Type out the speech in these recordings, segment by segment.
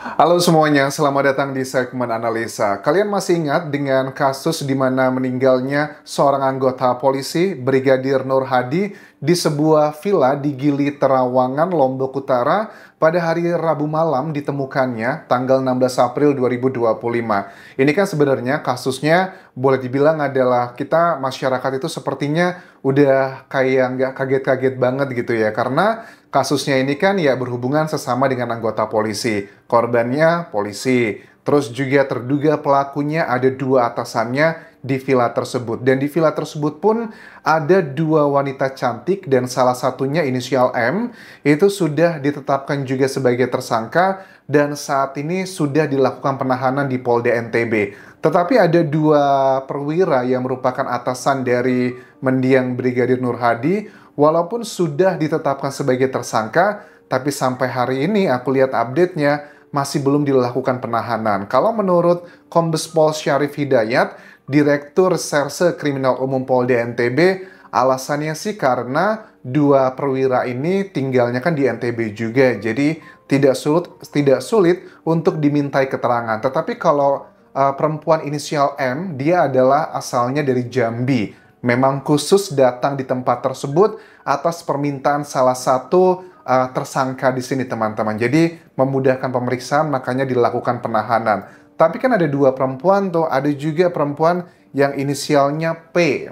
Halo semuanya, selamat datang di segmen analisa. Kalian masih ingat dengan kasus di mana meninggalnya seorang anggota polisi, Brigadir Nur Hadi, di sebuah villa di Gili Terawangan, Lombok Utara, pada hari Rabu malam ditemukannya tanggal 16 April 2025. Ini kan sebenarnya kasusnya boleh dibilang adalah kita masyarakat itu sepertinya udah kayak nggak kaget-kaget banget gitu ya, karena kasusnya ini kan ya berhubungan sesama dengan anggota polisi. Korbannya polisi. Terus juga terduga pelakunya ada dua atasannya di villa tersebut. Dan di villa tersebut pun ada dua wanita cantik dan salah satunya inisial M itu sudah ditetapkan juga sebagai tersangka dan saat ini sudah dilakukan penahanan di Polda NTB. Tetapi ada dua perwira yang merupakan atasan dari mendiang Brigadir Nur Hadi, walaupun sudah ditetapkan sebagai tersangka, tapi sampai hari ini aku lihat update-nya masih belum dilakukan penahanan. Kalau menurut Kombes Pol Syarif Hidayat, Direktur Reserse Kriminal Umum Polda NTB, alasannya sih karena dua perwira ini tinggalnya kan di NTB juga, jadi tidak sulit untuk dimintai keterangan. Tetapi kalau perempuan inisial M, dia adalah asalnya dari Jambi. Memang khusus datang di tempat tersebut atas permintaan salah satu tersangka di sini, teman-teman. Jadi memudahkan pemeriksaan, makanya dilakukan penahanan. Tapi kan ada dua perempuan tuh, ada juga perempuan yang inisialnya P.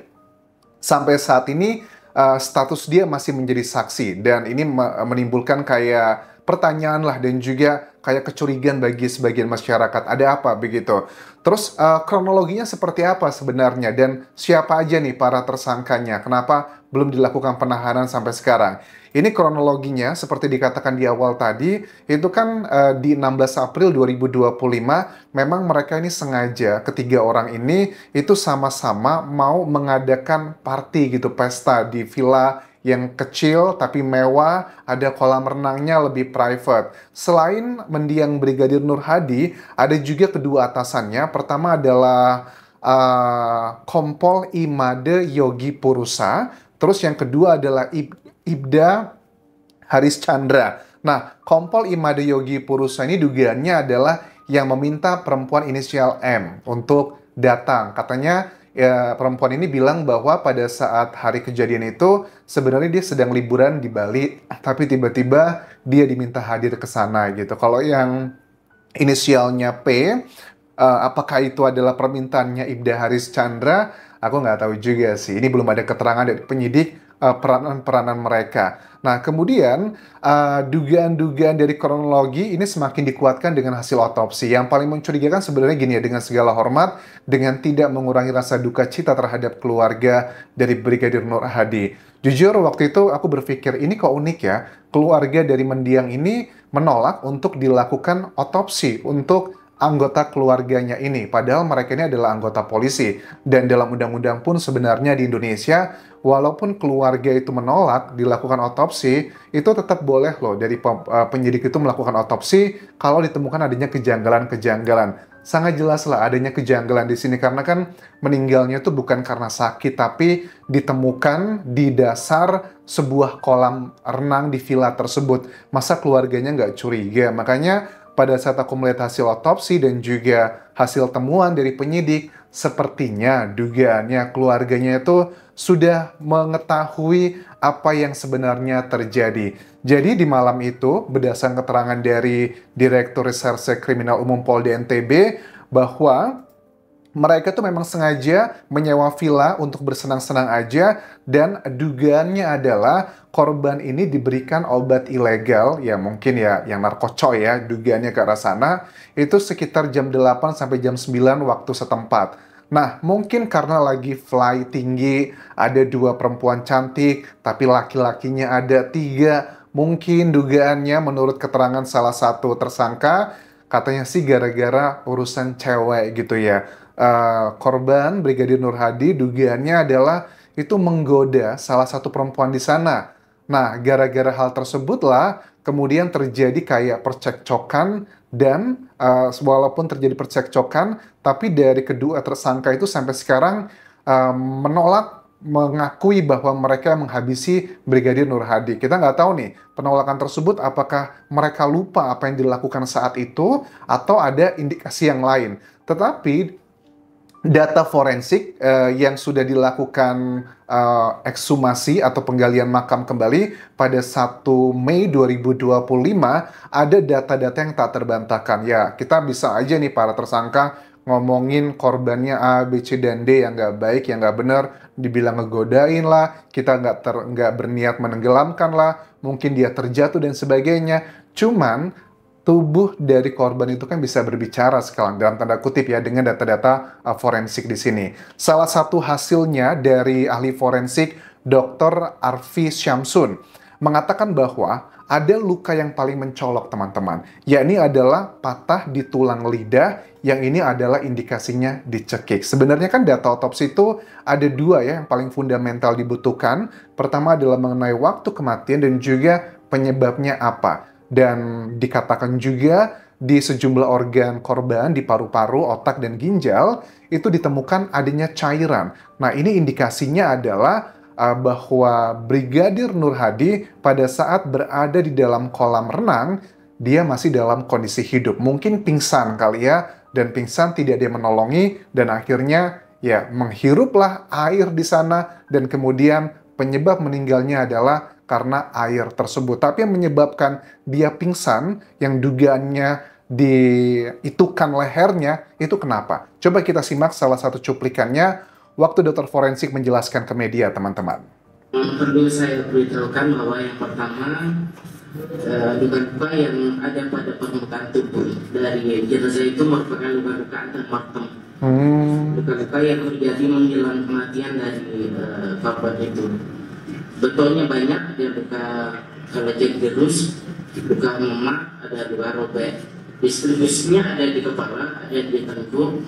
Sampai saat ini status dia masih menjadi saksi dan ini menimbulkan kayak pertanyaan lah dan juga kayak kecurigaan bagi sebagian masyarakat. Ada apa begitu? Terus kronologinya seperti apa sebenarnya dan siapa aja nih para tersangkanya? Kenapa belum dilakukan penahanan sampai sekarang? Ini kronologinya seperti dikatakan di awal tadi, itu kan di 16 April 2025 memang mereka ini sengaja ketiga orang ini itu sama-sama mau mengadakan party gitu, pesta di villa yang kecil tapi mewah, ada kolam renangnya lebih private. Selain mendiang Brigadir Nur Hadi, ada juga kedua atasannya. Pertama adalah Kompol Imade Yogi Purusa, terus yang kedua adalah Ibda Haris Chandra. Nah, Kompol Imade Yogi Purusa ini dugaannya adalah yang meminta perempuan inisial M untuk datang. Katanya ya, perempuan ini bilang bahwa pada saat hari kejadian itu sebenarnya dia sedang liburan di Bali, tapi tiba-tiba dia diminta hadir ke sana gitu. Kalau yang inisialnya P, apakah itu adalah permintaannya Ibda Haris Chandra? Aku nggak tahu juga sih. Ini belum ada keterangan dari penyidik peranan-peranan mereka. Nah, kemudian dugaan-dugaan dari kronologi ini semakin dikuatkan dengan hasil otopsi. Yang paling mencurigakan sebenarnya gini ya, dengan segala hormat, dengan tidak mengurangi rasa duka cita terhadap keluarga dari Brigadir Nur Hadi. Jujur, waktu itu aku berpikir, ini kok unik ya, keluarga dari mendiang ini menolak untuk dilakukan otopsi untuk anggota keluarganya ini. Padahal mereka ini adalah anggota polisi. Dan dalam undang-undang pun sebenarnya di Indonesia, walaupun keluarga itu menolak dilakukan otopsi, itu tetap boleh loh dari penyidik itu melakukan otopsi kalau ditemukan adanya kejanggalan-kejanggalan. Sangat jelas lah adanya kejanggalan di sini karena kan meninggalnya itu bukan karena sakit tapi ditemukan di dasar sebuah kolam renang di villa tersebut. Masa keluarganya nggak curiga? Makanya pada saat aku melihat hasil otopsi dan juga hasil temuan dari penyidik, sepertinya dugaannya keluarganya itu sudah mengetahui apa yang sebenarnya terjadi. Jadi di malam itu, berdasarkan keterangan dari Direktur Reserse Kriminal Umum Polda NTB, bahwa mereka tuh memang sengaja menyewa villa untuk bersenang-senang aja dan dugaannya adalah korban ini diberikan obat ilegal, ya mungkin ya yang narkocoy ya, dugaannya ke arah sana, itu sekitar jam 8 sampai jam 9 waktu setempat. Nah, mungkin karena lagi fly tinggi, ada dua perempuan cantik, tapi laki-lakinya ada tiga. Mungkin dugaannya menurut keterangan salah satu tersangka, katanya sih gara-gara urusan cewek gitu ya. Korban Brigadir Nur Hadi dugaannya adalah itu menggoda salah satu perempuan di sana. Nah, gara-gara hal tersebutlah kemudian terjadi kayak percekcokan dan walaupun terjadi percekcokan, tapi dari kedua tersangka itu sampai sekarang menolak mengakui bahwa mereka menghabisi Brigadir Nur Hadi. Kita nggak tahu nih, penolakan tersebut apakah mereka lupa apa yang dilakukan saat itu, atau ada indikasi yang lain. Tetapi data forensik yang sudah dilakukan ekshumasi atau penggalian makam kembali pada 1 Mei 2025, ada data-data yang tak terbantahkan. Ya, kita bisa aja nih para tersangka ngomongin korbannya A, B, C, dan D yang nggak baik, yang nggak benar, dibilang ngegodain lah, kita nggak berniat menenggelamkan lah, mungkin dia terjatuh dan sebagainya. Cuman tubuh dari korban itu kan bisa berbicara sekarang dalam tanda kutip ya, dengan data-data forensik di sini. Salah satu hasilnya dari ahli forensik Dr. Arfi Syamsun mengatakan bahwa ada luka yang paling mencolok, teman-teman, yakni adalah patah di tulang lidah, yang ini adalah indikasinya dicekik. Sebenarnya kan data otopsi itu ada dua ya yang paling fundamental dibutuhkan. Pertama adalah mengenai waktu kematian dan juga penyebabnya apa. Dan dikatakan juga di sejumlah organ korban, di paru-paru, otak, dan ginjal, itu ditemukan adanya cairan. Nah, ini indikasinya adalah bahwa Brigadir Nur Hadi pada saat berada di dalam kolam renang, dia masih dalam kondisi hidup. Mungkin pingsan kali ya, dan pingsan tidak dia menolongi, dan akhirnya ya menghiruplah air di sana, dan kemudian penyebab meninggalnya adalah karena air tersebut. Tapi yang menyebabkan dia pingsan, yang dugaannya diitukan lehernya, itu kenapa? Coba kita simak salah satu cuplikannya waktu dokter forensik menjelaskan ke media, teman-teman. Perlu saya beritahukan bahwa yang pertama, luka-luka yang ada pada permukaan tubuh dari jenazah itu merupakan luka-luka antemortem. Luka-luka yang terjadi menjelang kematian dari korban itu. Betulnya banyak, ada luka lecet virus, luka memar, ada luka robek. Distribusinya ada di kepala, ada di tengkuk,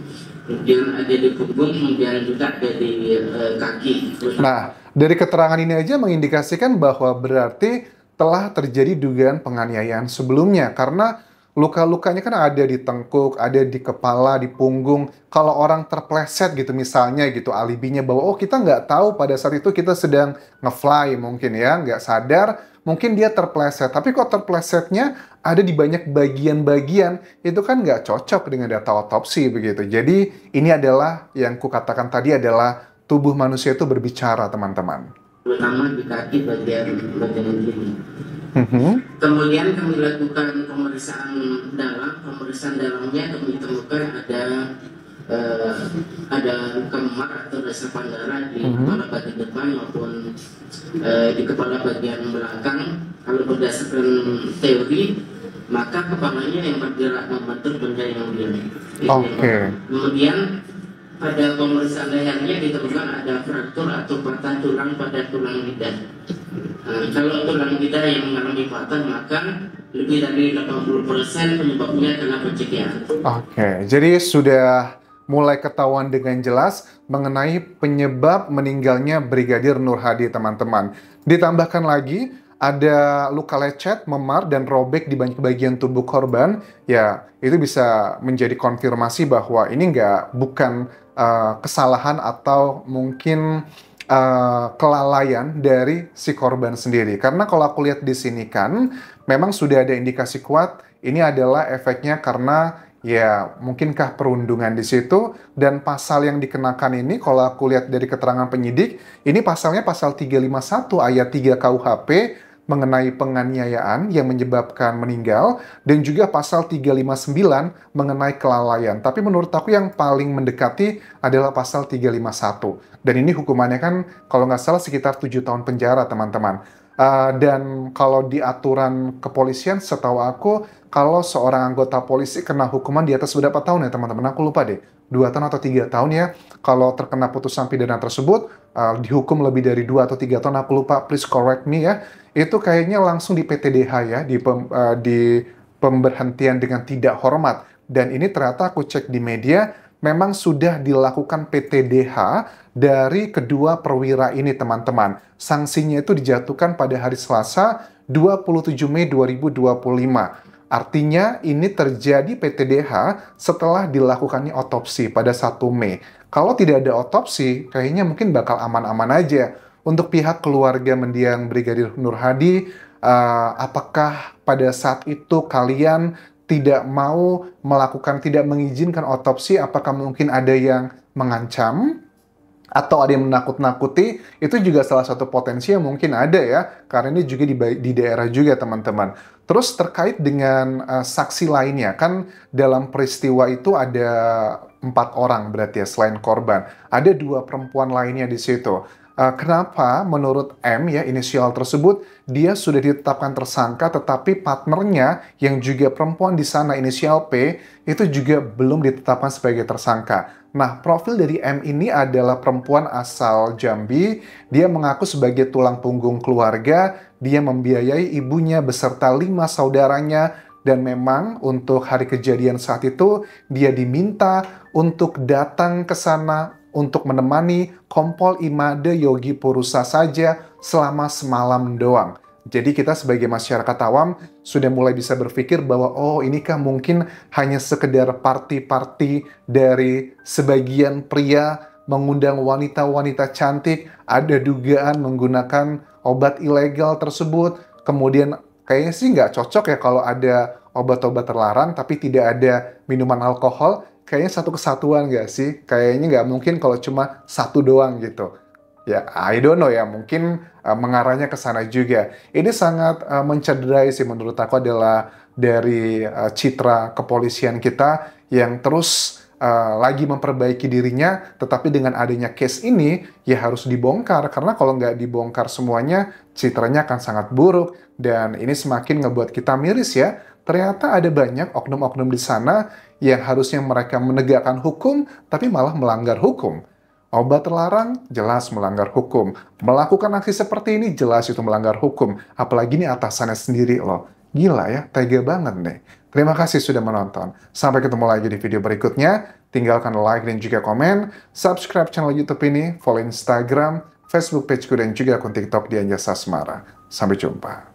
kemudian ada di punggung, kemudian juga ada di kaki. Nah, dari keterangan ini aja mengindikasikan bahwa berarti telah terjadi dugaan penganiayaan sebelumnya, karena luka-lukanya kan ada di tengkuk, ada di kepala, di punggung. Kalau orang terpleset gitu misalnya gitu, alibinya bahwa oh kita nggak tahu pada saat itu kita sedang nge-fly mungkin ya, nggak sadar, mungkin dia terpleset. Tapi kok terplesetnya ada di banyak bagian-bagian, itu kan nggak cocok dengan data otopsi begitu. Jadi ini adalah yang kukatakan tadi adalah tubuh manusia itu berbicara, teman-teman. Terutama di kaki bagian ini. Kemudian kami lakukan pemeriksaan dalamnya, kami temukan ada luka memar atau resapan darah di kepala bagian depan maupun di kepala bagian belakang. Kalau berdasarkan teori, maka kepalanya yang bergerak membentuk benda yang begini. Kemudian pada pemeriksaan lehernya ditemukan ada fraktur atau patah tulang pada tulang lidah. Kalau tulang lidah yang mengalami patah, maka lebih dari 80% penyebabnya karena pencegahan. Jadi sudah mulai ketahuan dengan jelas mengenai penyebab meninggalnya Brigadir Nur Hadi, teman-teman. Ditambahkan lagi ada luka lecet, memar, dan robek di banyak bagian tubuh korban. Ya, itu bisa menjadi konfirmasi bahwa ini bukan kesalahan atau mungkin kelalaian dari si korban sendiri. Karena kalau aku lihat di sini kan, memang sudah ada indikasi kuat ini adalah efeknya karena ya mungkinkah perundungan di situ, dan pasal yang dikenakan ini kalau aku lihat dari keterangan penyidik, ini pasalnya pasal 351 ayat 3 KUHP mengenai penganiayaan yang menyebabkan meninggal, dan juga pasal 359 mengenai kelalaian. Tapi menurut aku yang paling mendekati adalah pasal 351. Dan ini hukumannya kan kalau nggak salah sekitar 7 tahun penjara, teman-teman. Dan kalau di aturan kepolisian, setahu aku, kalau seorang anggota polisi kena hukuman di atas berapa tahun ya, teman-teman? Aku lupa deh. 2 tahun atau 3 tahun ya. Kalau terkena putusan pidana tersebut, dihukum lebih dari 2 atau 3 tahun, aku lupa, please correct me ya. Itu kayaknya langsung di PTDH ya, di pemberhentian dengan tidak hormat. Dan ini ternyata aku cek di media, memang sudah dilakukan PTDH dari kedua perwira ini, teman-teman. Sanksinya itu dijatuhkan pada hari Selasa, 27 Mei 2025. Artinya ini terjadi PTDH setelah dilakukannya otopsi pada 1 Mei. Kalau tidak ada otopsi, kayaknya mungkin bakal aman-aman aja. Untuk pihak keluarga mendiang Brigadir Nur Hadi, apakah pada saat itu kalian tidak mau melakukan, tidak mengizinkan otopsi? Apakah mungkin ada yang mengancam? Atau ada yang menakut-nakuti? Itu juga salah satu potensi yang mungkin ada ya, karena ini juga di daerah juga teman-teman. Terus terkait dengan saksi lainnya, kan dalam peristiwa itu ada 4 orang berarti ya selain korban. Ada 2 perempuan lainnya di situ. Kenapa menurut M ya, inisial tersebut, dia sudah ditetapkan tersangka tetapi partnernya yang juga perempuan di sana inisial P itu juga belum ditetapkan sebagai tersangka. Nah, profil dari M ini adalah perempuan asal Jambi. Dia mengaku sebagai tulang punggung keluarga. Dia membiayai ibunya beserta 5 saudaranya. Dan memang untuk hari kejadian saat itu, dia diminta untuk datang ke sana untuk menemani Kompol Imade Yogi Purusa saja selama semalam doang. Jadi kita sebagai masyarakat awam sudah mulai bisa berpikir bahwa oh inikah mungkin hanya sekedar party-party dari sebagian pria mengundang wanita-wanita cantik, ada dugaan menggunakan obat ilegal tersebut, kemudian kayaknya sih nggak cocok ya kalau ada obat-obat terlarang tapi tidak ada minuman alkohol. Kayaknya satu kesatuan nggak sih? Kayaknya nggak mungkin kalau cuma satu doang gitu. Ya, I don't know ya, mungkin mengarahnya ke sana juga. Ini sangat mencederai sih menurut aku adalah dari citra kepolisian kita yang terus lagi memperbaiki dirinya, tetapi dengan adanya case ini ya harus dibongkar, karena kalau nggak dibongkar semuanya, citranya akan sangat buruk, dan ini semakin ngebuat kita miris ya. Ternyata ada banyak oknum-oknum di sana yang harusnya mereka menegakkan hukum, tapi malah melanggar hukum. Obat terlarang, jelas melanggar hukum. Melakukan aksi seperti ini, jelas itu melanggar hukum. Apalagi ini atasannya sendiri loh. Gila ya, tega banget nih. Terima kasih sudah menonton. Sampai ketemu lagi di video berikutnya. Tinggalkan like dan juga komen. Subscribe channel YouTube ini, follow Instagram, Facebook pageku, dan juga akun TikTok di Anjasa Asmara. Sampai jumpa.